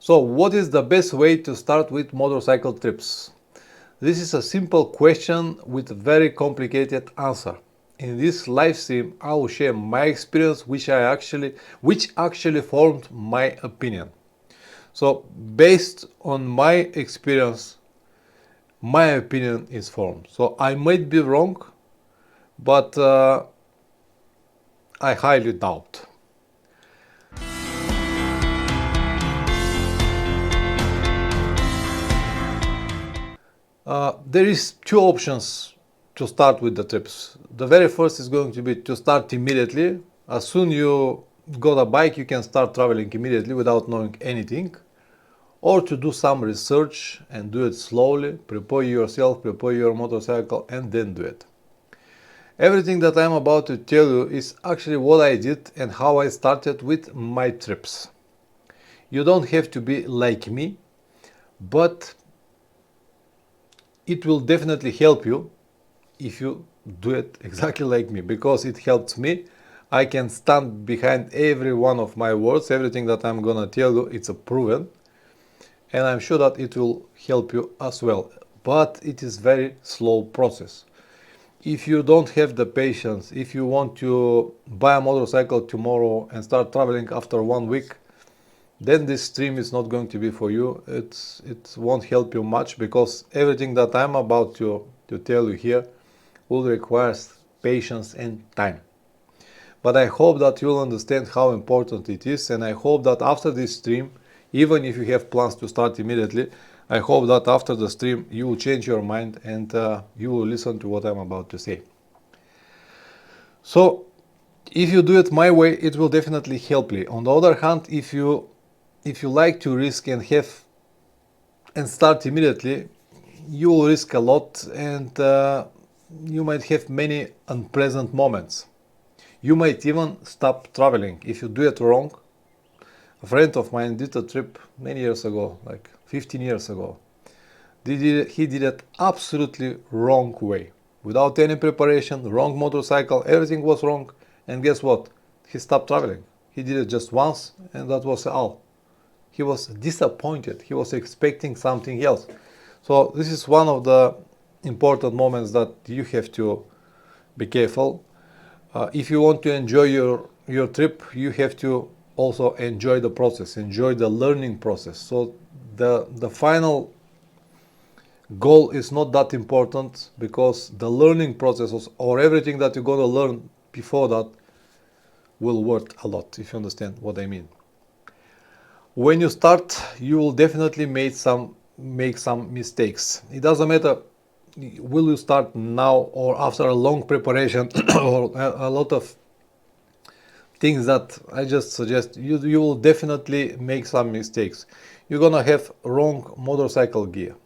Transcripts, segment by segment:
So what is the best way to start with motorcycle trips? This is a simple question with a very complicated answer. In this live stream, I will share my experience which actually formed my opinion. So based on my experience, my opinion is formed. So I might be wrong, but I highly doubt. There is two options to start with the trips. The very first is going to be to start immediately. As soon you got a bike, you can start traveling immediately without knowing anything. Or to do some research and do it slowly, prepare yourself, prepare your motorcycle, and then do it. Everything that I'm about to tell you is actually what I did and how I started with my trips. You don't have to be like me, but it will definitely help you if you do it exactly like me, because it helps me. I can stand behind every one of my words. Everything that I'm gonna tell you, it's a proven, and I'm sure that it will help you as well. But it is very slow process. If you don't have the patience, if you want to buy a motorcycle tomorrow and start traveling after 1 week, then this stream is not going to be for you. It won't help you much, because everything that I'm about to tell you here will require patience and time. But I hope that you'll understand how important it is, and I hope that after this stream, even if you have plans to start immediately, I hope that after the stream you will change your mind and you will listen to what I'm about to say. So if you do it my way, it will definitely help you. On the other hand, if you like to risk and start immediately, you will risk a lot, and you might have many unpleasant moments. You might even stop traveling if you do it wrong. A friend of mine did a trip many years ago, like 15 years ago. He did it absolutely wrong way, without any preparation, wrong motorcycle, everything was wrong, and guess what? He stopped traveling. He did it just once, and that was all. He was disappointed. He was expecting something else. So this is one of the important moments that you have to be careful. If you want to enjoy your trip, you have to also enjoy the process, enjoy the learning process. So the final goal is not that important, because the learning process or everything that you're going to learn before that will worth a lot, if you understand what I mean. When you start, you will definitely make some mistakes. It doesn't matter will you start now or after a long preparation or a lot of things that I just suggest. You will definitely make some mistakes. You're gonna have wrong motorcycle gear.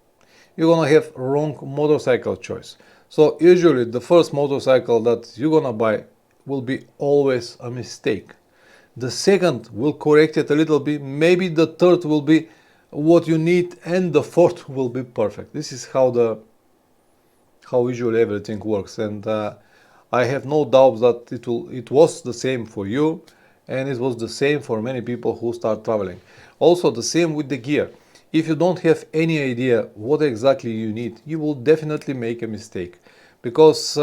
You're gonna have wrong motorcycle choice. So usually the first motorcycle that you're gonna buy will be always a mistake. The second will correct it a little bit. Maybe the third will be what you need, and the fourth will be perfect. This is how usually everything works, and I have no doubt that it was the same for you, and it was the same for many people who start traveling. Also the same with the gear. If you don't have any idea what exactly you need, you will definitely make a mistake, because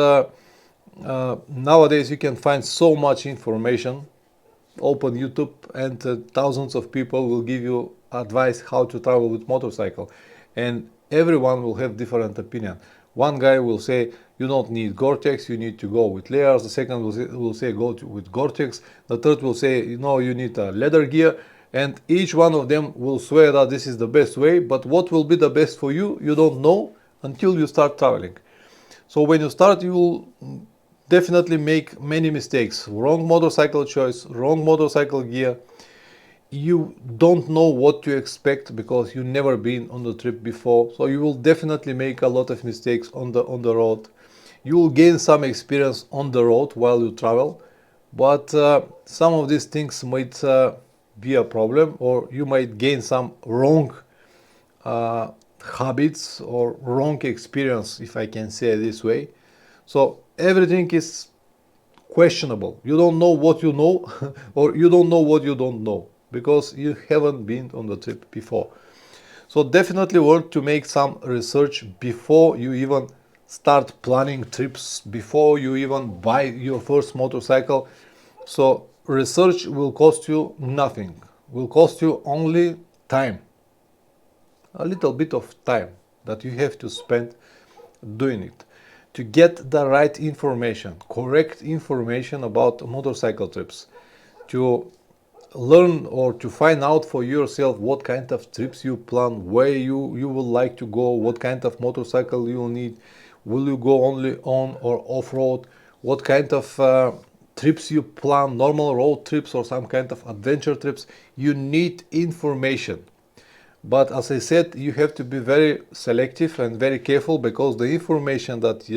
nowadays you can find so much information. Open YouTube and thousands of people will give you advice how to travel with motorcycle, and everyone will have different opinion. One guy will say you don't need Gore-Tex, you need to go with layers. The second will say go with Gore-Tex. The third will say you need a leather gear, and each one of them will swear that this is the best way, but what will be the best for you, you don't know until you start traveling. So when you start, you will definitely make many mistakes. Wrong motorcycle choice, wrong motorcycle gear. You don't know what to expect because you've never been on the trip before. So you will definitely make a lot of mistakes on the road. You will gain some experience on the road while you travel, but some of these things might be a problem, or you might gain some wrong habits or wrong experience, if I can say it this way. So everything is questionable. You don't know what you know or you don't know what you don't know. because you haven't been on the trip before. So definitely worth to make some research before you even start planning trips, before you even buy your first motorcycle. So research will cost you nothing, will cost you only time, a little bit of time that you have to spend doing it to get the right information, correct information about motorcycle trips, to learn or to find out for yourself what kind of trips you plan, where you would like to go, what kind of motorcycle you will need, will you go only on or off-road, what kind of trips you plan, normal road trips or some kind of adventure trips. You need information. But as I said, you have to be very selective and very careful, because the information that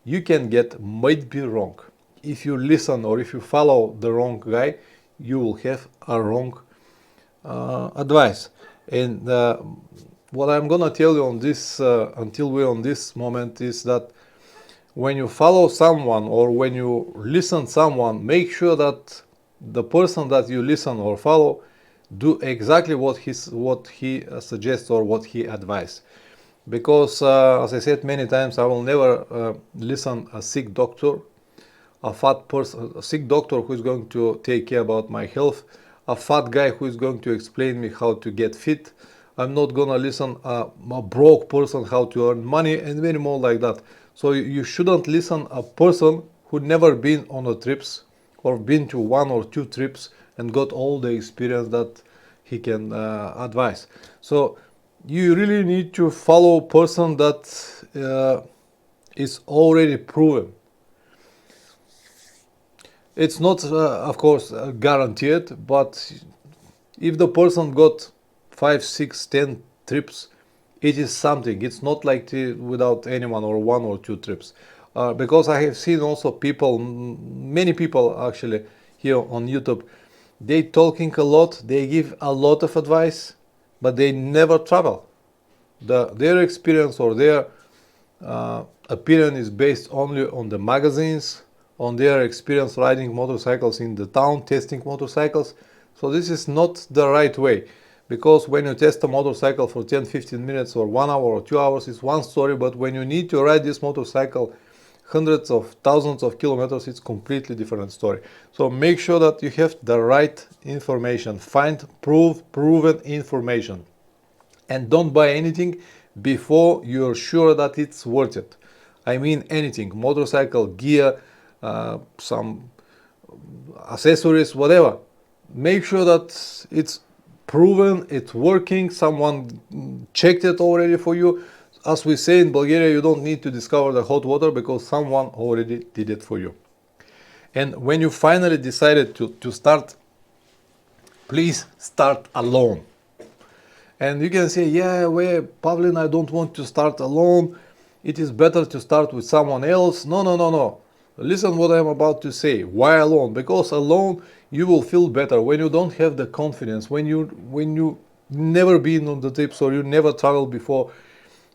you can get might be wrong. If you listen or if you follow the wrong guy, you will have a wrong advice. And what I'm gonna tell you on this, until we're on this moment, is that when you follow someone or when you listen someone, make sure that the person that you listen or follow do exactly what he suggests or what he advises. Because as I said many times, I will never listen a sick doctor, a fat person, a sick doctor who is going to take care about my health, a fat guy who is going to explain me how to get fit. I'm not gonna listen a broke person how to earn money, and many more like that. So you shouldn't listen a person who never been on a trips or been to one or two trips and got all the experience that he can advise. So you really need to follow a person that is already proven. It's not, of course, guaranteed, but if the person got 5, 6, 10 trips, it is something. It's not like without anyone or one or two trips. Because I have seen also people, many people actually here on YouTube, they talking a lot, they give a lot of advice, but they never travel. Their experience or their opinion is based only on the magazines, on their experience riding motorcycles in the town, testing motorcycles. So this is not the right way, because when you test a motorcycle for 10-15 minutes or 1 hour or 2 hours, it's one story, but when you need to ride this motorcycle hundreds of thousands of kilometers, it's completely different story. So make sure that you have the right information, find proven information, and don't buy anything before you're sure that it's worth it. I mean anything, motorcycle gear, some accessories, whatever. Make sure that it's proven, it's working, someone checked it already for you. As we say in Bulgaria, you don't need to discover the hot water, because someone already did it for you. And when you finally decided to start, please start alone. And you can say, yeah, well, Pavlin, I don't want to start alone. It is better to start with someone else. No. Listen what I'm about to say. Why alone? Because alone you will feel better when you don't have the confidence, when you never been on the trips or you never traveled before.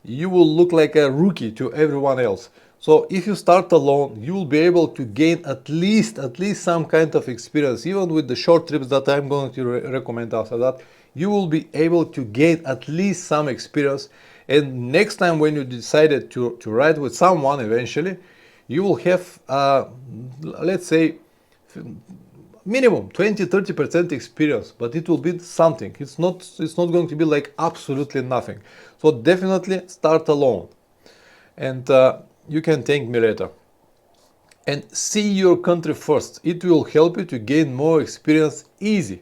You will look like a rookie to everyone else. So if you start alone, you will be able to gain at least some kind of experience. Even with the short trips that I'm going to recommend after that, you will be able to gain at least some experience. And next time when you decided to ride with someone, eventually, you will have, let's say, minimum 20-30% experience, but it will be something. It's not going to be like absolutely nothing. So definitely start alone, and you can thank me later. And see your country first. It will help you to gain more experience easy.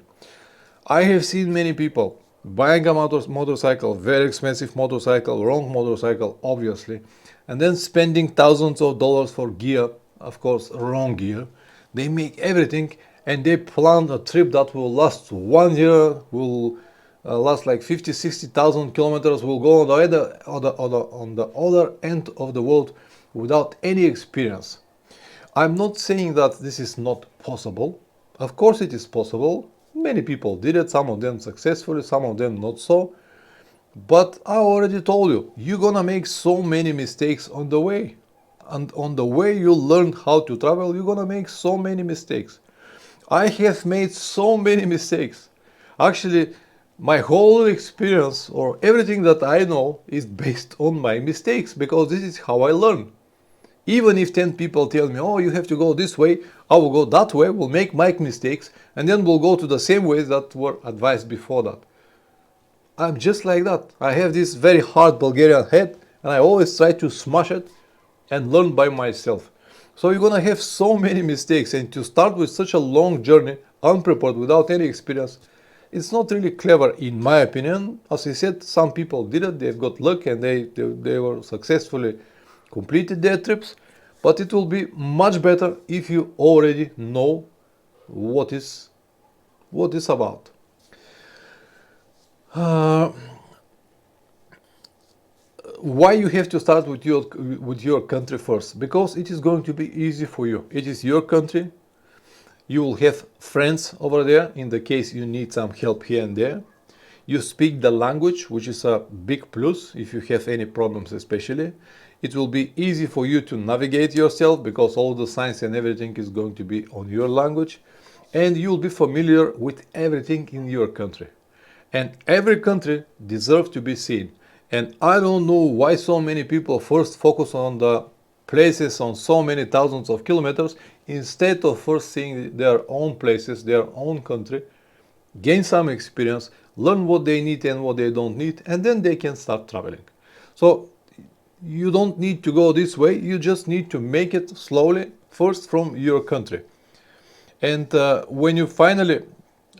I have seen many people buying a motorcycle, very expensive motorcycle, wrong motorcycle, obviously, and then spending thousands of dollars for gear, of course, wrong gear. They make everything, and they plan a trip that will last 1 year, will last like 50-60,000 kilometers, will go on the other end of the world without any experience. I'm not saying that this is not possible. Of course it is possible. Many people did it, some of them successfully, some of them not so. But I already told you, you're gonna make so many mistakes on the way. And on the way you learn how to travel, you're gonna make so many mistakes. I have made so many mistakes. Actually, my whole experience or everything that I know is based on my mistakes, because this is how I learn. Even if 10 people tell me, oh, you have to go this way, I will go that way, will make my mistakes, and then we'll go to the same ways that were advised before that. I'm just like that. I have this very hard Bulgarian head, and I always try to smash it and learn by myself. So you're gonna have so many mistakes, and to start with such a long journey, unprepared, without any experience, it's not really clever in my opinion. As I said, some people did it, they've got luck, and they were successfully completed their trips. But it will be much better if you already know what is about. Why you have to start with your country first? Because it is going to be easy for you. It is your country. You will have friends over there in the case you need some help here and there. You speak the language, which is a big plus if you have any problems especially. It will be easy for you to navigate yourself because all the signs and everything is going to be on your language. And you'll be familiar with everything in your country. And every country deserves to be seen. And I don't know why so many people first focus on the places on so many thousands of kilometers instead of first seeing their own places, their own country, gain some experience, learn what they need and what they don't need, and then they can start traveling. So you don't need to go this way, you just need to make it slowly, first from your country. And when you finally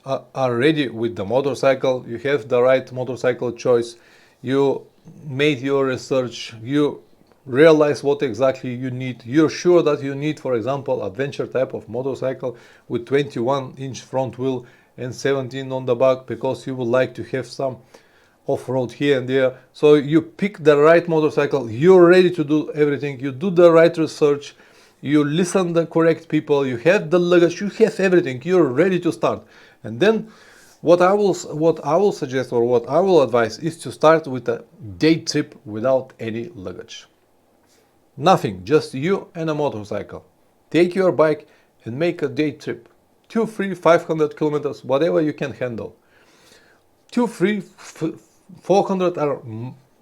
are ready with the motorcycle, you have the right motorcycle choice, you made your research, you realize what exactly you need, you're sure that you need, for example, adventure type of motorcycle with 21-inch front wheel and 17 on the back, because you would like to have some off-road here and there. So you pick the right motorcycle, you're ready to do everything, you do the right research, you listen to the correct people, you have the luggage, you have everything, you're ready to start. And then what I will suggest, or what I will advise, is to start with a day trip without any luggage. Nothing, just you and a motorcycle. Take your bike and make a day trip. 2, 3, 500 kilometers, whatever you can handle. 2, 3, 400 are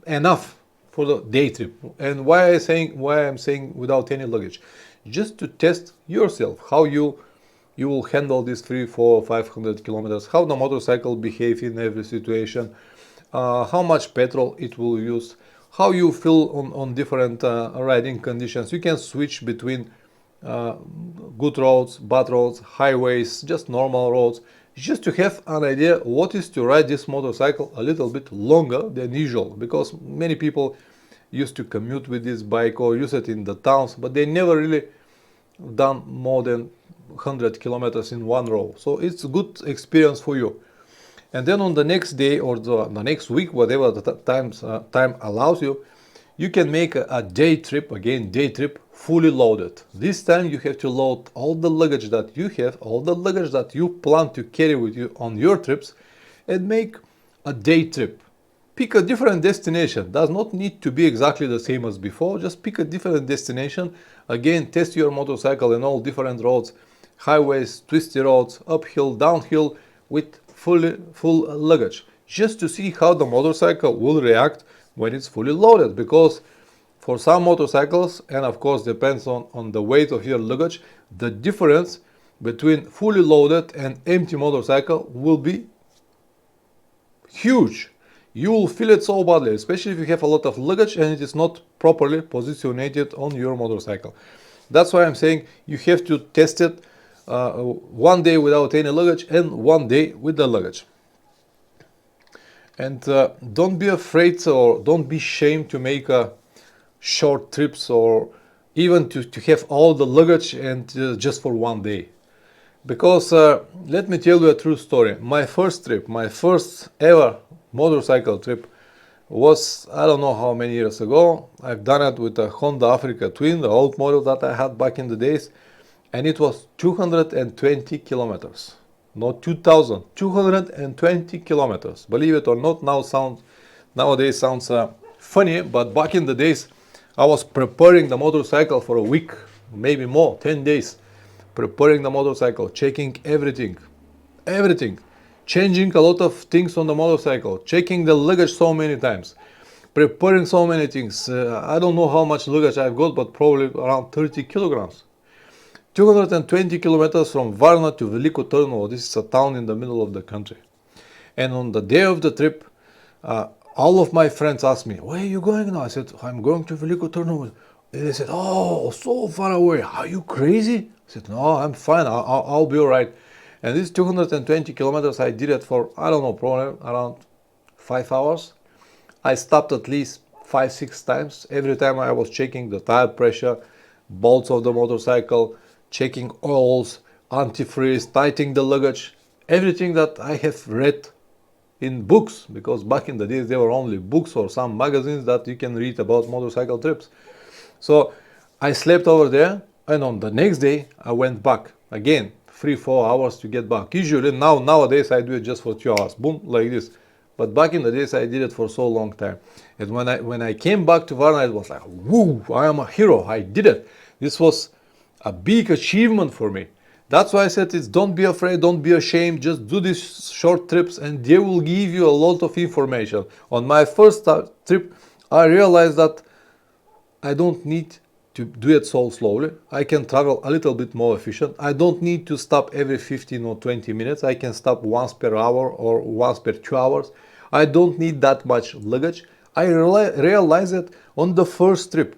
enough for the day trip. And why I'm saying without any luggage? Just to test yourself, how you will handle these 3, 4, 500 kilometers, how the motorcycle behaves in every situation, how much petrol it will use, how you feel on different riding conditions. You can switch between good roads, bad roads, highways, just normal roads, just to have an idea what is to ride this motorcycle a little bit longer than usual, because many people used to commute with this bike or use it in the towns, but they never really done more than 100 kilometers in one row. So it's a good experience for you. And then on the next day or the next week, whatever the time allows you, you can make a day trip, again day trip, fully loaded. This time you have to load all the luggage that you have, all the luggage that you plan to carry with you on your trips, and make a day trip. Pick a different destination. Does not need to be exactly the same as before, just pick a different destination. Again, test your motorcycle in all different roads, highways, twisty roads, uphill, downhill, with full luggage, just to see how the motorcycle will react when it's fully loaded. Because for some motorcycles, and of course depends on the weight of your luggage, the difference between fully loaded and empty motorcycle will be huge. You will feel it so badly, especially if you have a lot of luggage and it is not properly positioned on your motorcycle. That's why I'm saying you have to test it one day without any luggage and one day with the luggage. And don't be afraid or don't be ashamed to make short trips, or even to have all the luggage and just for one day. Because let me tell you a true story. My first trip, my first ever motorcycle trip was, I don't know how many years ago. I've done it with a Honda Africa Twin, the old model that I had back in the days, and it was 220 kilometers. Not 2000, 220 kilometers. Believe it or not, nowadays sounds funny, but back in the days I was preparing the motorcycle for a week, maybe more, 10 days, preparing the motorcycle, checking everything, changing a lot of things on the motorcycle, checking the luggage so many times, preparing so many things. I don't know how much luggage I've got, but probably around 30 kilograms. 220 kilometers from Varna to Veliko Trnovo. This is a town in the middle of the country. And on the day of the trip, all of my friends asked me, "Where are you going now?" I said, "I'm going to Veliko Trnovo." And they said, "Oh, so far away. Are you crazy?" I said, "No, I'm fine. I'll be all right." And these 220 kilometers, I did it for, I don't know, probably around 5 hours. I stopped at least 5-6 times. Every time I was checking the tire pressure, bolts of the motorcycle, checking oils, antifreeze, tightening the luggage, everything that I have read in books, because back in the days there were only books or some magazines that you can read about motorcycle trips. So I slept over there, and on the next day I went back again, 3-4 hours to get back. Usually nowadays I do it just for 2 hours, boom, like this. But back in the days I did it for so long time. And when I came back to Varna, it was like, woo, I am a hero, I did it. This was a big achievement for me. That's why I said it's don't be afraid, don't be ashamed, just do these short trips and they will give you a lot of information. On my first trip, I realized that I don't need to do it so slowly. I can travel a little bit more efficient. I don't need to stop every 15 or 20 minutes. I can stop once per hour or once per 2 hours. I don't need that much luggage. I realized it on the first trip.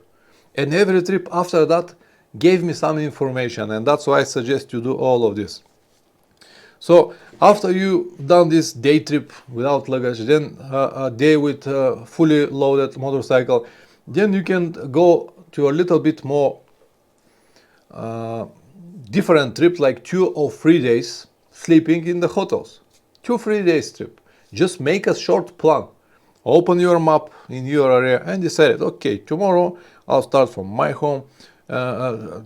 And every trip after that gave me some information, and that's why I suggest you do all of this. So after you done this day trip without luggage, then a day with fully loaded motorcycle, then you can go to a little bit more different trip, like 2 or 3 days sleeping in the hotels. 2-3 days trip. Just make a short plan. Open your map in your area and decide, okay, tomorrow I'll start from my home. And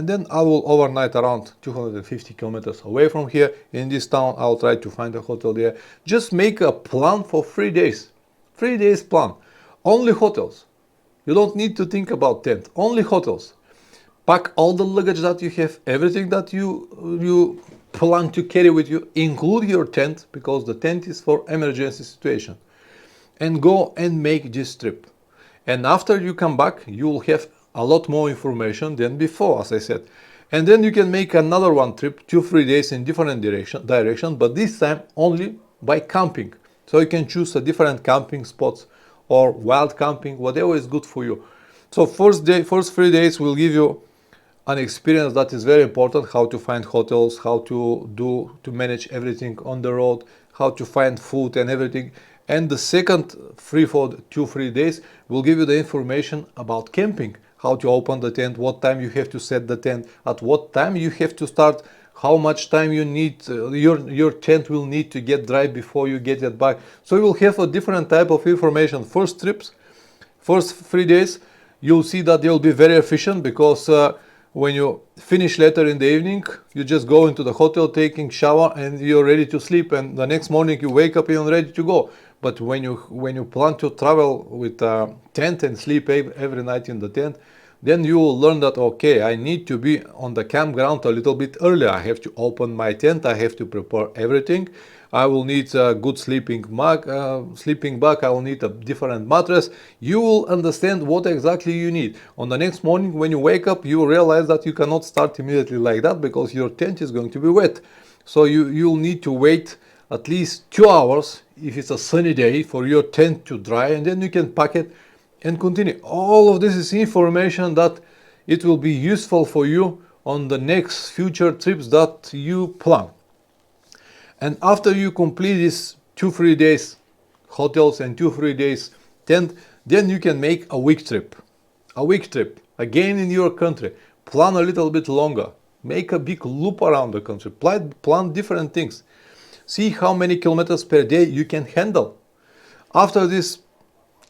then I will overnight around 250 kilometers away from here in this town. I'll try to find a hotel there. Just make a plan for 3 days. 3 days plan. Only hotels. You don't need to think about tent. Only hotels. Pack all the luggage that you have, everything that you plan to carry with you, include your tent, because the tent is for emergency situation. And go and make this trip. And after you come back, you will have a lot more information than before, as I said. And then you can make another one trip, 2-3 days in different direction, but this time only by camping. So you can choose a different camping spots or wild camping, whatever is good for you. So first 3 days will give you an experience that is very important, how to find hotels, how to manage everything on the road, how to find food and everything. And the second 2-3 days will give you the information about camping, how to open the tent, what time you have to set the tent, at what time you have to start, how much time you need, your tent will need to get dry before you get it back. So you will have a different type of information. First 3 days, you'll see that they will be very efficient, because when you finish later in the evening, you just go into the hotel, taking shower, and you're ready to sleep, and the next morning you wake up and ready to go. But when you plan to travel with a tent and sleep every night in the tent, then you will learn that, okay, I need to be on the campground a little bit earlier. I have to open my tent, I have to prepare everything. I will need a good sleeping bag, I will need a different mattress. You will understand what exactly you need. On the next morning when you wake up, you will realize that you cannot start immediately like that, because your tent is going to be wet. So you'll need to wait at least 2 hours, if it's a sunny day, for your tent to dry, and then you can pack it and continue. All of this is information that it will be useful for you on the next future trips that you plan. And after you complete this 2-3 days hotels and 2-3 days tent, then you can make a week trip. A week trip, again in your country. Plan a little bit longer. Make a big loop around the country. Plan different things. See how many kilometers per day you can handle. After this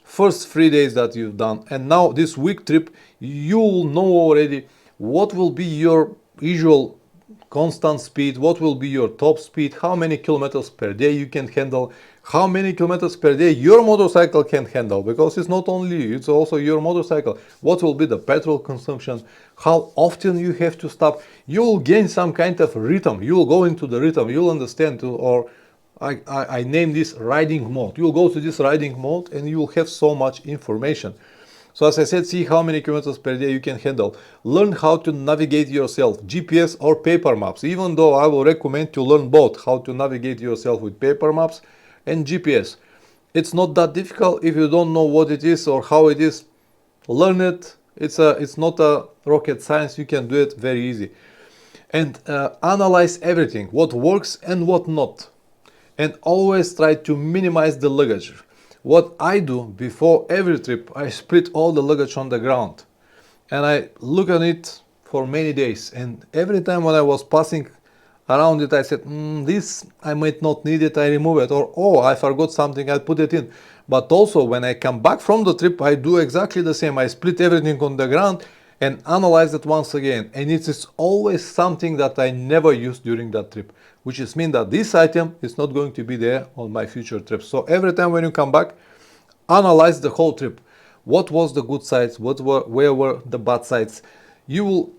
first 3 days that you've done, and now this week trip, you will know already what will be your usual constant speed, what will be your top speed, how many kilometers per day you can handle, how many kilometers per day your motorcycle can handle, because it's not only you, it's also your motorcycle. What will be the petrol consumption, how often you have to stop. You will gain some kind of rhythm, you will go into the rhythm, you'll understand or I name this riding mode. You'll go to this riding mode and you will have so much information. So as I said, see how many kilometers per day you can handle. Learn how to navigate yourself, GPS or paper maps, even though I will recommend to learn both, how to navigate yourself with paper maps and GPS. It's not that difficult. If you don't know what it is or how it is, learn it. It's not a rocket science. You can do it very easy. And analyze everything, what works and what not. And always try to minimize the luggage. What I do before every trip, I split all the luggage on the ground and I look at it for many days. And every time when I was passing around it, I said, this I might not need it, I remove it, or oh, I forgot something, I put it in. But also when I come back from the trip, I do exactly the same. I split everything on the ground and analyze it once again. And it is always something that I never use during that trip, which is mean that this item is not going to be there on my future trips. So every time when you come back, analyze the whole trip. What was the good sides? Where were the bad sides? You will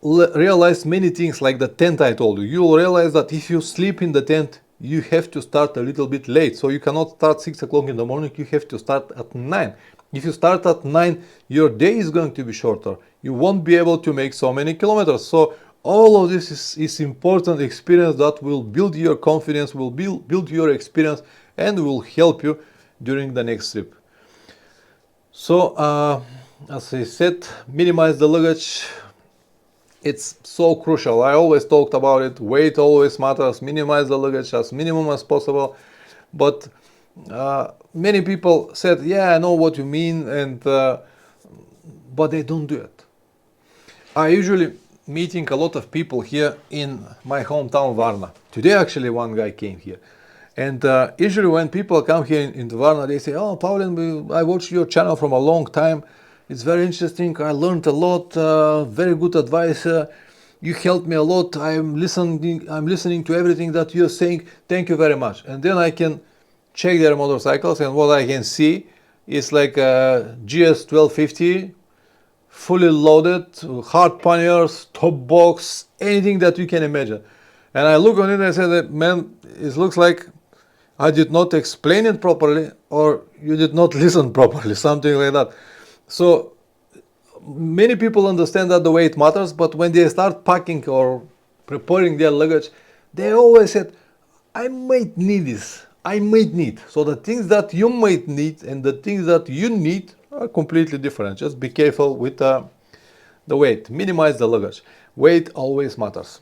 realize many things, like the tent I told you. You will realize that if you sleep in the tent, you have to start a little bit late. So you cannot start 6 o'clock in the morning, you have to start at 9. If you start at 9, your day is going to be shorter. You won't be able to make so many kilometers. So all of this is important experience that will build your confidence, will build your experience, and will help you during the next trip. So as I said, minimize the luggage. It's so crucial. I always talked about it. Weight always matters. Minimize the luggage as minimum as possible. But many people said, yeah, I know what you mean, and but they don't do it. I usually meeting a lot of people here in my hometown Varna. Today actually one guy came here. And usually when people come here in Varna, they say, oh, Paulian, I watched your channel from a long time. It's very interesting. I learned a lot, very good advice. You helped me a lot. I'm listening to everything that you're saying. Thank you very much. And then I can check their motorcycles, and what I can see is like a GS 1250, fully loaded, hard panniers, top box, anything that you can imagine. And I look on it and I say, man, it looks like I did not explain it properly, or you did not listen properly, something like that. So many people understand that the weight matters, but when they start packing or preparing their luggage, they always said, I might need this, I might need. So the things that you might need and the things that you need are completely different. Just be careful with the weight. Minimize the luggage. Weight always matters.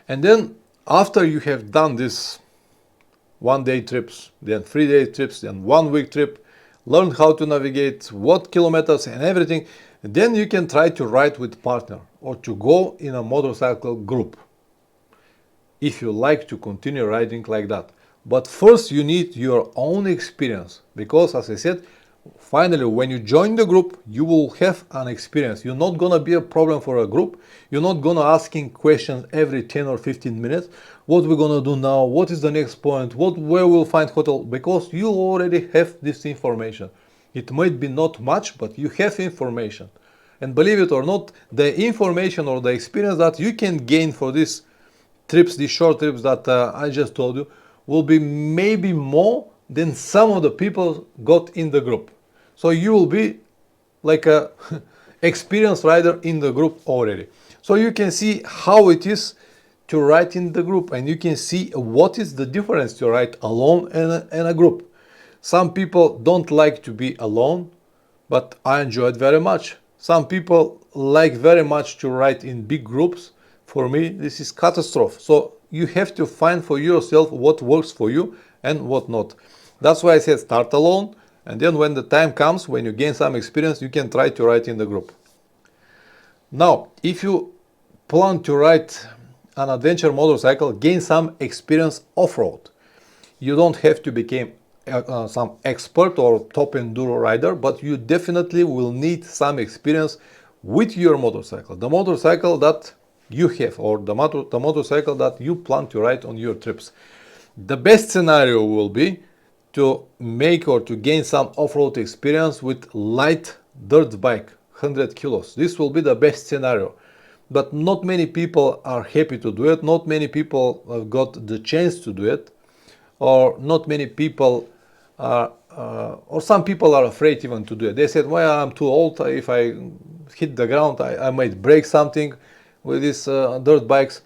And then after you have done this 1-day trips, then 3-day trips, then 1-week trip, learn how to navigate, what kilometers and everything, then you can try to ride with partner or to go in a motorcycle group if you like to continue riding like that. But first you need your own experience, because as I said, finally when you join the group, you will have an experience. You're not gonna be a problem for a group. You're not gonna asking questions every 10 or 15 minutes. What we're gonna do now? What is the next point? Where we'll find hotel? Because you already have this information. It might be not much, but you have information. And believe it or not, the information or the experience that you can gain for these trips, these short trips that I just told you, will be maybe more than some of the people got in the group. So you will be like a experienced rider in the group already. So you can see how it is to ride in the group, and you can see what is the difference to ride alone and a group. Some people don't like to be alone, but I enjoy it very much. Some people like very much to ride in big groups. For me, this is catastrophe. So you have to find for yourself what works for you and what not. That's why I said start alone, and then when the time comes, when you gain some experience, you can try to ride in the group. Now, if you plan to ride an adventure motorcycle, gain some experience off-road. You don't have to become some expert or top enduro rider, but you definitely will need some experience with your motorcycle, the motorcycle that you have, or the motorcycle that you plan to ride on your trips. The best scenario will be to make or to gain some off-road experience with light dirt bike, 100 kilos. This will be the best scenario. But not many people are happy to do it. Not many people have got the chance to do it. Or not many people are, or some people are afraid even to do it. They said, well, I'm too old. If I hit the ground, I might break something with these dirt bikes.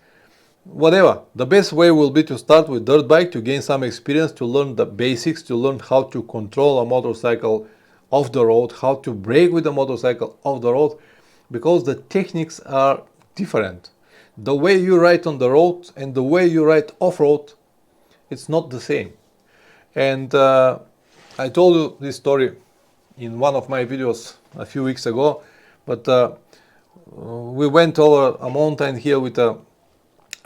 Whatever. The best way will be to start with dirt bike, to gain some experience, to learn the basics, to learn how to control a motorcycle off the road, how to brake with a motorcycle off the road, because the techniques are different. The way you ride on the road and the way you ride off-road, it's not the same. And I told you this story in one of my videos a few weeks ago, but we went over a mountain here with a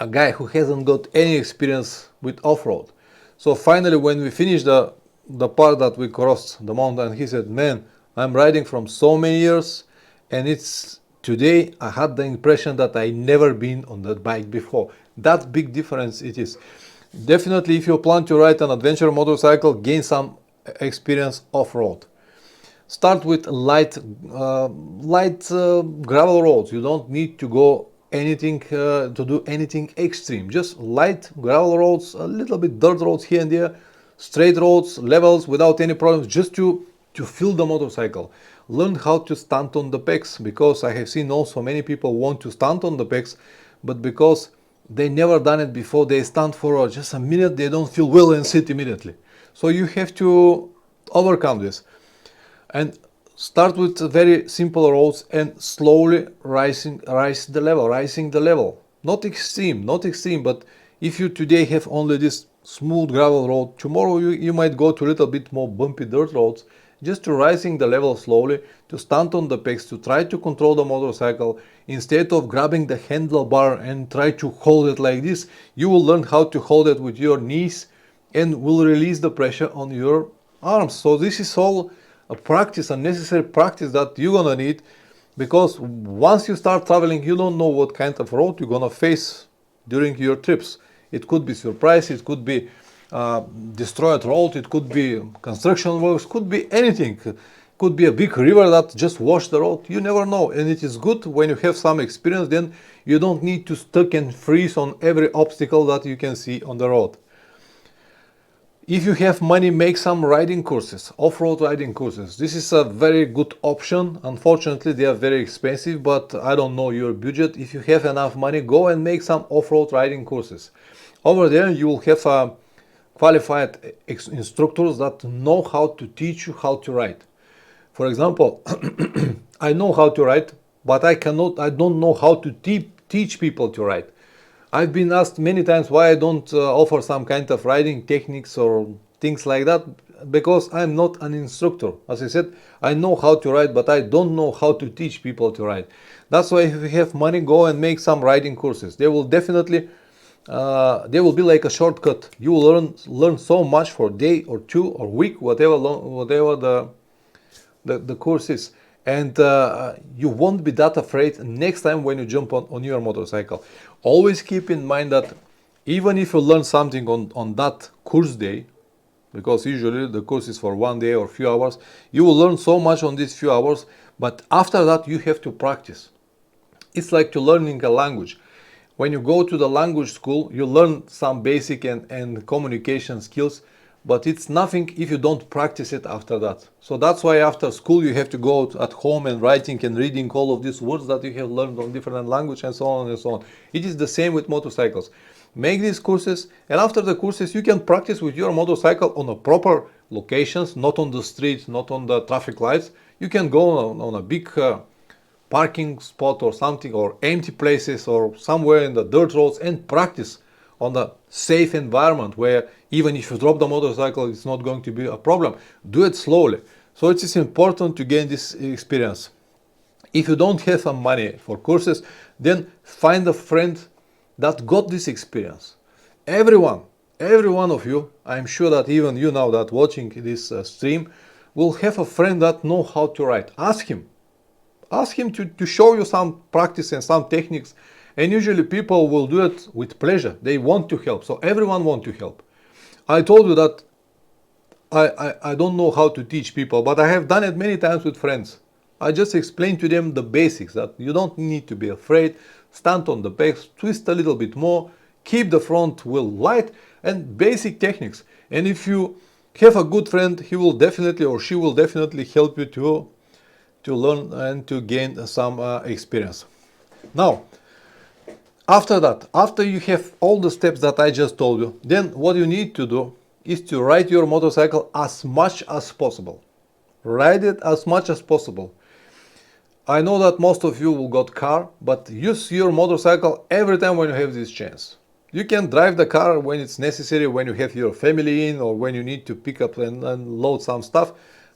guy who hasn't got any experience with off-road. So finally, when we finished the part that we crossed the mountain, he said, man, I'm riding from so many years, and it's today I had the impression that I never been on that bike before. That big difference it is. Definitely, if you plan to ride an adventure motorcycle, gain some experience off-road. Start with light gravel roads. You don't need to go anything to do anything extreme. Just light gravel roads, a little bit dirt roads here and there, straight roads, levels without any problems, just to feel the motorcycle. Learn how to stand on the pegs, because I have seen also many people want to stand on the pegs, but because they never done it before, they stand for just a minute, they don't feel well and sit immediately. So you have to overcome this and start with very simple roads and slowly rising the level. Not extreme, but if you today have only this smooth gravel road, tomorrow you might go to a little bit more bumpy dirt roads, just to rising the level slowly, to stand on the pegs, to try to control the motorcycle. Instead of grabbing the handlebar and try to hold it like this, you will learn how to hold it with your knees and will release the pressure on your arms. So this is all a practice, a necessary practice that you're gonna need, because once you start traveling, you don't know what kind of road you're gonna face during your trips. It could be surprise, it could be destroyed road, it could be construction works, could be anything. Could be a big river that just washed the road. You never know, and it is good when you have some experience. Then you don't need to stuck and freeze on every obstacle that you can see on the road. If you have money, make some riding courses, off-road riding courses. This is a very good option. Unfortunately, they are very expensive, but I don't know your budget. If you have enough money, go and make some off-road riding courses. Over there, you will have qualified instructors that know how to teach you how to ride. For example, I know how to ride, but I don't know how to teach people to ride. I've been asked many times why I don't offer some kind of riding techniques or things like that, because I'm not an instructor. As I said, I know how to ride, but I don't know how to teach people to ride. That's why if you have money, go and make some riding courses. They will definitely, they will be like a shortcut. You will learn so much for a day or two or week, whatever the course is, and you won't be that afraid next time when you jump on your motorcycle. Always keep in mind that even if you learn something on that course day, because usually the course is for 1 day or few hours, you will learn so much on these few hours, but after that you have to practice. It's like to learning a language. When you go to the language school, you learn some basic and communication skills, but it's nothing if you don't practice it after that. So that's why after school you have to go at home and writing and reading all of these words that you have learned on different language and so on and so on. It is the same with motorcycles. Make these courses, and after the courses you can practice with your motorcycle on a proper locations, not on the street, not on the traffic lights. You can go on a big parking spot or something, or empty places, or somewhere in the dirt roads, and practice on the safe environment where even if you drop the motorcycle, it's not going to be a problem. Do it slowly. So it is important to gain this experience. If you don't have some money for courses, then find a friend that got this experience. Every one of you, I'm sure that even you now that watching this stream, will have a friend that know how to ride. Ask him to show you some practice and some techniques. And usually people will do it with pleasure. They want to help. So everyone wants to help. I told you that I don't know how to teach people, but I have done it many times with friends. I just explain to them the basics, that you don't need to be afraid, stand on the back, twist a little bit more, keep the front wheel light, and basic techniques. And if you have a good friend, he will definitely or she will definitely help you to learn and to gain some experience. Now, after that, after you have all the steps that I just told you, then what you need to do is to ride your motorcycle as much as possible. Ride it as much as possible. I know that most of you will got car, but use your motorcycle every time when you have this chance. You can drive the car when it's necessary, when you have your family in, or when you need to pick up and load some stuff.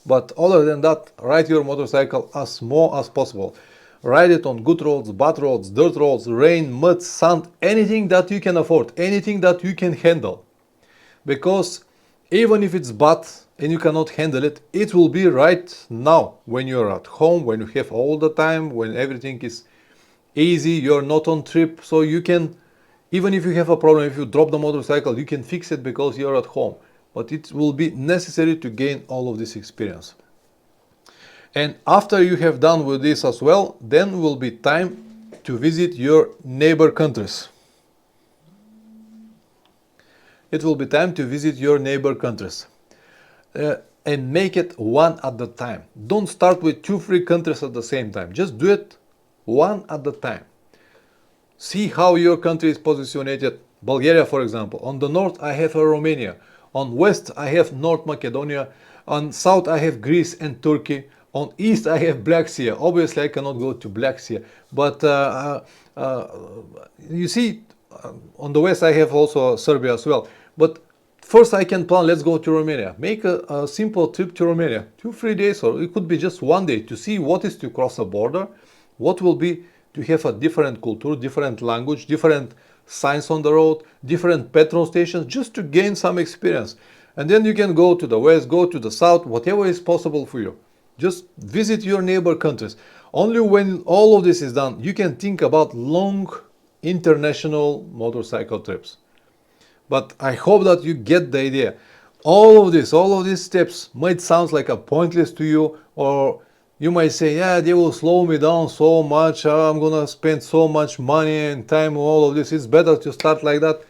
But other than that, ride your motorcycle as more as possible. Ride it on good roads, bad roads, dirt roads, rain, mud, sand, anything that you can afford, anything that you can handle. Because even if it's bad and you cannot handle it, it will be right now when you're at home, when you have all the time, when everything is easy, you're not on trip, so you can, even if you have a problem, if you drop the motorcycle, you can fix it because you're at home. But it will be necessary to gain all of this experience. And after you have done with this as well, then will be time to visit your neighbor countries. It will be time to visit your neighbor countries. And make it one at a time. Don't start with 2-3 countries at the same time. Just do it one at a time. See how your country is positioned. Bulgaria, for example. On the north, I have Romania. On west, I have North Macedonia. On south, I have Greece and Turkey. On east, I have Black Sea. Obviously, I cannot go to Black Sea. But you see, on the west, I have also Serbia as well. But first, I can plan, let's go to Romania. Make a simple trip to Romania. 2-3 days, or it could be just one day, to see what is to cross a border, what will be to have a different culture, different language, different signs on the road, different petrol stations, just to gain some experience. And then you can go to the west, go to the south, whatever is possible for you. Just visit your neighbor countries. Only when all of this is done, you can think about long international motorcycle trips. But I hope that you get the idea. All of these steps might sound like a pointless to you, or you might say, yeah, they will slow me down so much, I'm gonna spend so much money and time on all of this, it's better to start like that.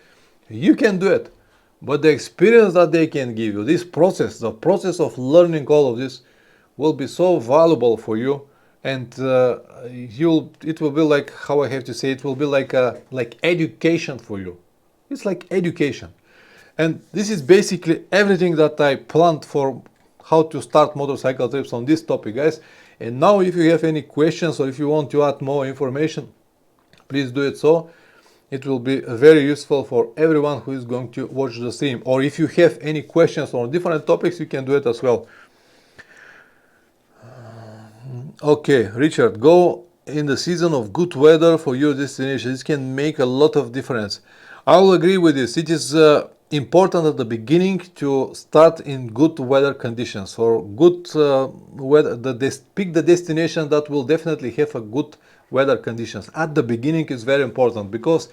You can do it. But the experience that they can give you, this process, the process of learning all of this, will be so valuable for you. And it will be like, how I have to say, it will be like education for you. It's like education. And this is basically everything that I planned for how to start motorcycle trips on this topic, guys. And now if you have any questions or if you want to add more information, please do it so. It will be very useful for everyone who is going to watch the stream. Or if you have any questions on different topics, you can do it as well. Okay, Richard, go in the season of good weather for your destination. This can make a lot of difference. I will agree with this. It is important at the beginning to start in good weather conditions. For good weather, pick the destination that will definitely have a good weather conditions. At the beginning is very important, because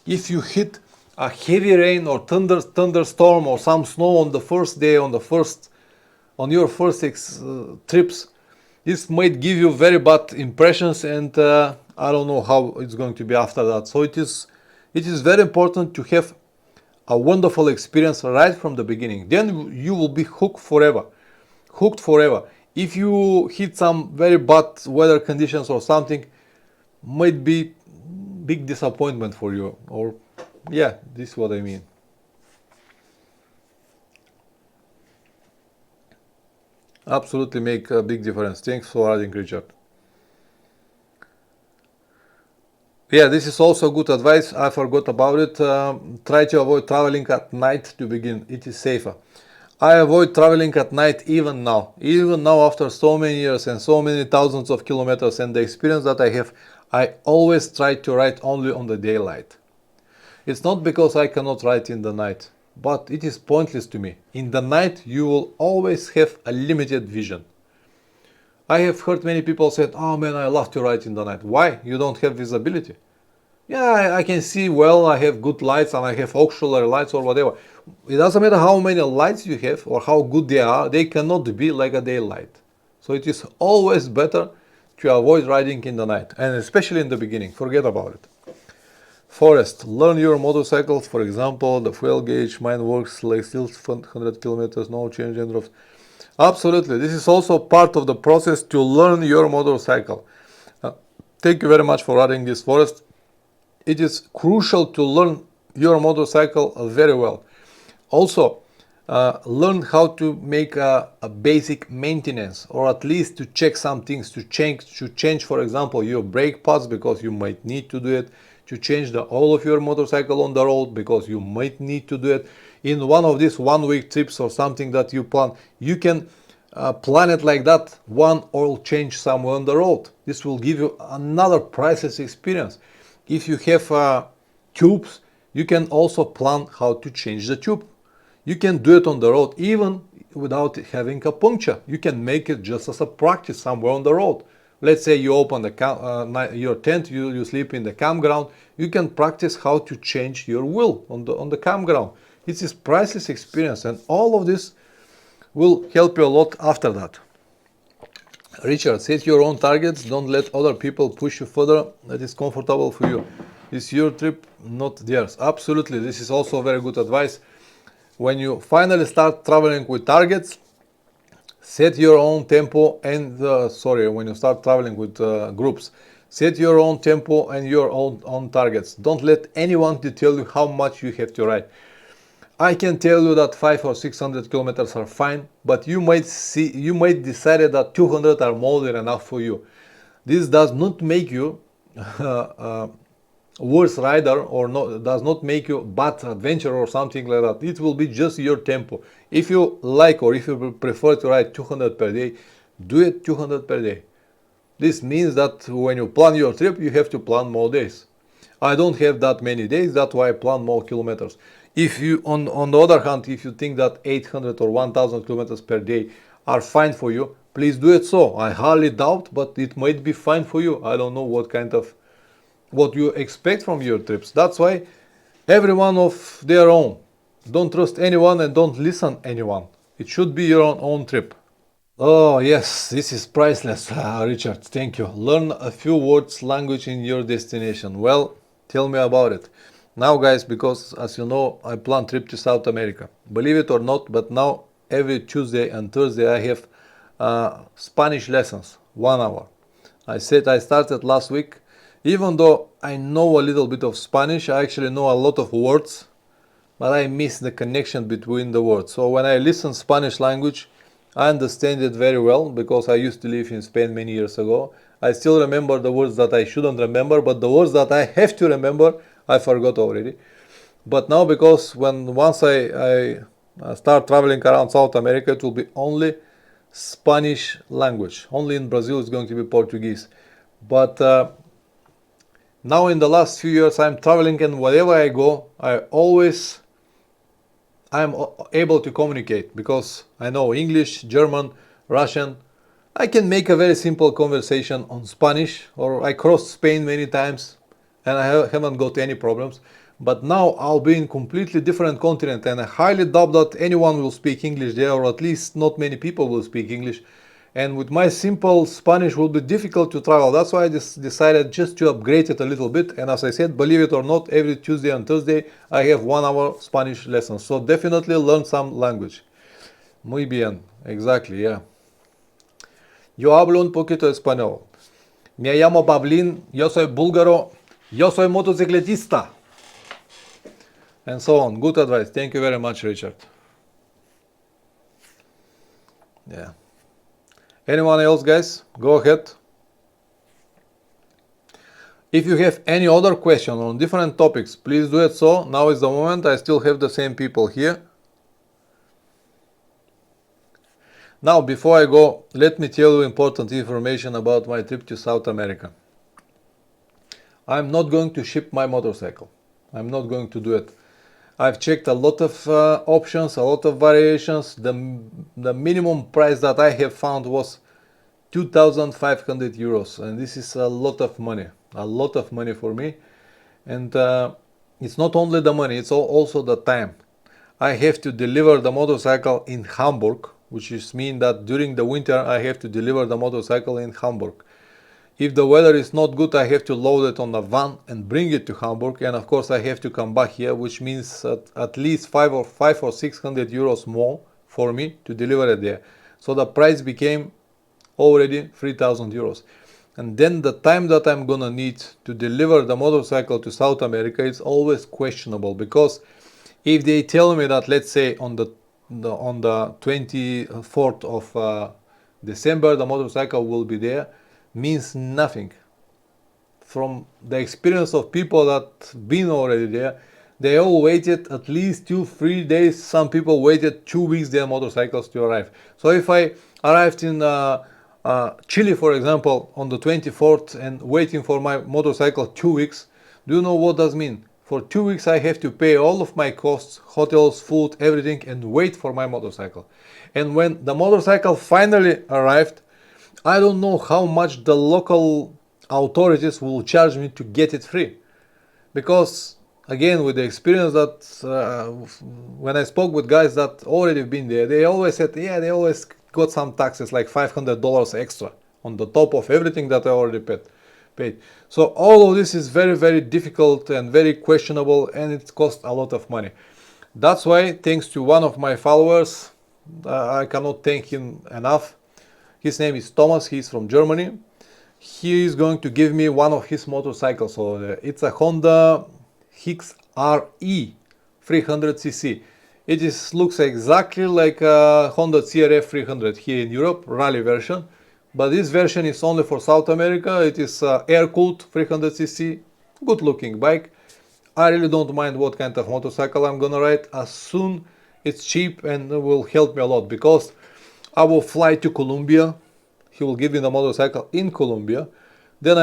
if you hit a heavy rain or thunderstorm or some snow on the first day, on your first 6 trips, this might give you very bad impressions, and I don't know how it's going to be after that. So it is very important to have a wonderful experience right from the beginning. Then you will be hooked forever. Hooked forever. If you hit some very bad weather conditions or something, might be big disappointment for you. Or yeah, this is what I mean. Absolutely make a big difference. Thanks for adding, Richard. Yeah, this is also good advice. I forgot about it. Try to avoid traveling at night to begin. It is safer. I avoid traveling at night even now. Even now, after so many years and so many thousands of kilometers and the experience that I have, I always try to ride only on the daylight. It's not because I cannot ride in the night, but it is pointless to me. In the night, you will always have a limited vision. I have heard many people say, oh man, I love to ride in the night. Why? You don't have visibility. Yeah, I can see well, I have good lights and I have auxiliary lights or whatever. It doesn't matter how many lights you have or how good they are, they cannot be like a daylight. So it is always better to avoid riding in the night, and especially in the beginning, forget about it. Forest, learn your motorcycles, for example, the fuel gauge, mine works like still 100 kilometers, no change in drops. Absolutely, this is also part of the process to learn your motorcycle. Uh, Thank you very much for adding this, Forest. It is crucial to learn your motorcycle very well. Also, learn how to make a basic maintenance, or at least to check some things, to change, for example, your brake pads, because you might need to do it, to change the oil of your motorcycle on the road, because you might need to do it in one of these 1 week trips or something that you plan. You can plan it like that, one oil change somewhere on the road. This will give you another priceless experience. If you have tubes, you can also plan how to change the tube. You can do it on the road even without having a puncture. You can make it just as a practice somewhere on the road. Let's say you open your tent, you sleep in the campground. You can practice how to change your wheel on the campground. It's this priceless experience, and all of this will help you a lot after that. Richard, set your own targets. Don't let other people push you further. That is comfortable for you. It's your trip, not theirs. Absolutely. This is also very good advice. When you finally start traveling with targets, set your own tempo and when you start traveling with groups, set your own tempo and your own targets. Don't let anyone to tell you how much you have to ride. I can tell you that 500 or 600 kilometers are fine, but you might decide that 200 are more than enough for you. This does not make you a worse rider, or does not make you bad adventurer or something like that. It will be just your tempo. If you like, or if you prefer to ride 200 per day, do it 200 per day. This means that when you plan your trip, you have to plan more days. I don't have that many days, that's why I plan more kilometers. If you, on the other hand, if you think that 800 or 1000 kilometers per day are fine for you, please do it so. I hardly doubt, but it might be fine for you. I don't know what you expect from your trips. That's why everyone of their own. Don't trust anyone and don't listen anyone. It should be your own trip. Oh yes, this is priceless, Richard. Thank you. Learn a few words language in your destination. Well, tell me about it. Now, guys, because as you know, I plan trip to South America. Believe it or not, but now every Tuesday and Thursday I have Spanish lessons, 1 hour. I said I started last week. Even though I know a little bit of Spanish, I actually know a lot of words, but I miss the connection between the words. So when I listen Spanish language, I understand it very well because I used to live in Spain many years ago. I still remember the words that I shouldn't remember, but the words that I have to remember, I forgot already. But now, because once I start traveling around South America, it will be only Spanish language. Only in Brazil it's going to be Portuguese. But now in the last few years I'm traveling, and wherever I go, I'm able to communicate because I know English, German, Russian. I can make a very simple conversation on Spanish, or I crossed Spain many times and I haven't got any problems. But now I'll be in completely different continent, and I highly doubt that anyone will speak English there, or at least not many people will speak English. And with my simple Spanish will be difficult to travel. That's why I decided just to upgrade it a little bit. And as I said, believe it or not, every Tuesday and Thursday I have 1 hour Spanish lessons. So definitely learn some language. Muy bien, exactly, yeah. Yo hablo un poquito español. Me llamo Pablín, yo soy búlgaro, yo soy motocicletista. And so on. Good advice. Thank you very much, Richard. Yeah. Anyone else, guys? Go ahead. If you have any other question on different topics, please do it so. Now is the moment. I still have the same people here. Now, before I go, let me tell you important information about my trip to South America. I'm not going to ship my motorcycle. I'm not going to do it. I've checked a lot of options, a lot of variations. The minimum price that I have found was 2,500 euros, and this is a lot of money for me. And it's not only the money, it's also the time. I have to deliver the motorcycle in Hamburg, which is mean that during the winter I have to deliver the motorcycle in Hamburg. If the weather is not good, I have to load it on a van and bring it to Hamburg, and of course I have to come back here, which means at least 500 or 600 euros more for me to deliver it there. So the price became already 3,000 euros. And then the time that I'm gonna need to deliver the motorcycle to South America is always questionable, because if they tell me that, let's say on the 24th of December the motorcycle will be there, means nothing. From the experience of people that been already there, they all waited at least 2-3 days. Some people waited 2 weeks their motorcycles to arrive. So if I arrived in Chile, for example, on the 24th and waiting for my motorcycle 2 weeks, do you know what does mean? For 2 weeks I have to pay all of my costs, hotels, food, everything, and wait for my motorcycle. And when the motorcycle finally arrived, I don't know how much the local authorities will charge me to get it free. Because again, with the experience that when I spoke with guys that already been there, they always said, yeah, they always got some taxes, like $500 extra on the top of everything that I already paid. So all of this is very, very difficult and very questionable, and it costs a lot of money. That's why, thanks to one of my followers, I cannot thank him enough. His name is Thomas, he's from Germany. He is going to give me one of his motorcycles. So it's a Honda XRE 300cc. It looks exactly like a Honda CRF 300 here in Europe, rally version. But this version is only for South America. It is air-cooled 300cc, good looking bike. I really don't mind what kind of motorcycle I'm gonna ride, as soon it's cheap and will help me a lot, because I will fly to Colombia. He will give me the motorcycle in Colombia. Then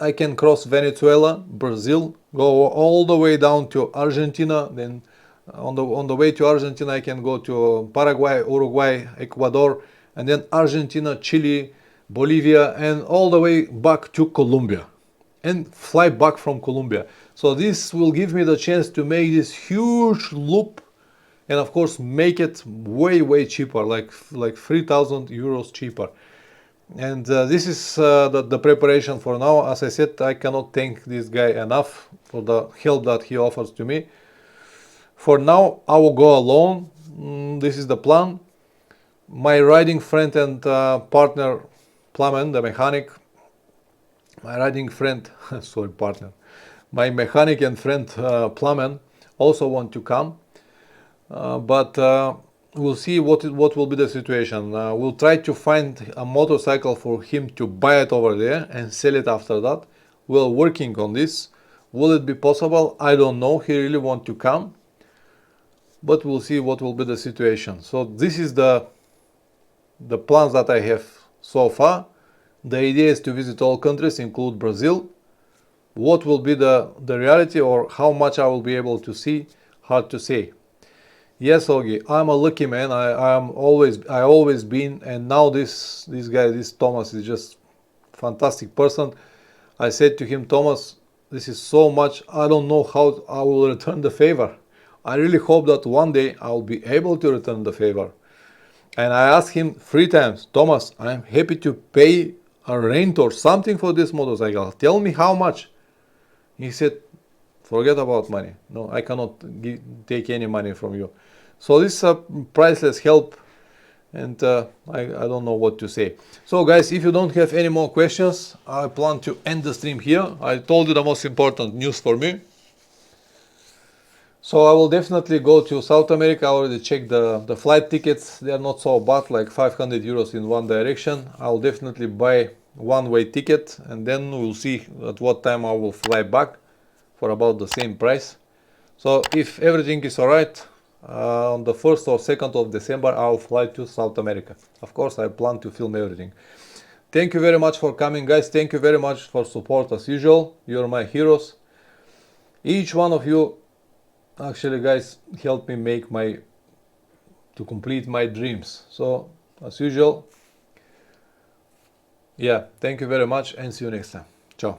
I can cross Venezuela, Brazil, go all the way down to Argentina. Then on the way to Argentina I can go to Paraguay, Uruguay, Ecuador, and then Argentina, Chile, Bolivia, and all the way back to Colombia, and fly back from Colombia. So this will give me the chance to make this huge loop, and of course make it way cheaper, like 3,000 euros cheaper. And this is the preparation for now. As I said, I cannot thank this guy enough for the help that he offers to me. For now I will go alone. This is the plan. My riding friend and partner Plamen, the mechanic, my riding friend sorry, partner, my mechanic and friend Plamen also want to come, but we'll see what will be the situation. We'll try to find a motorcycle for him to buy it over there and sell it after that. We're working on this. Will it be possible? I don't know. He really want to come, but we'll see what will be the situation. So this is the plans that I have so far. The idea is to visit all countries, include Brazil. What will be the reality, or how much I will be able to see, hard to say. Yes, Ogi, I'm a lucky man. I always been, and now this guy, this Thomas, is just fantastic person. I said to him, Thomas, this is so much, I don't know how I will return the favor. I really hope that one day I'll be able to return the favor. And I asked him 3 times, Thomas, I'm happy to pay a rent or something for this motorcycle. Tell me how much. He said, forget about money. No, I cannot take any money from you. So this is a priceless help, and I don't know what to say. So guys, if you don't have any more questions, I plan to end the stream here. I told you the most important news for me. So I will definitely go to South America. I already checked the flight tickets. They are not so bad, like 500 euros in one direction. I'll definitely buy one-way ticket, and then we'll see at what time I will fly back for about the same price. So if everything is alright, on the 1st or 2nd of December I'll fly to South America. Of course, I plan to film everything. Thank you very much for coming, guys. Thank you very much for support as usual. You're my heroes. Each one of you actually, guys, help me to complete my dreams. So as usual, yeah, thank you very much, and see you next time. Ciao.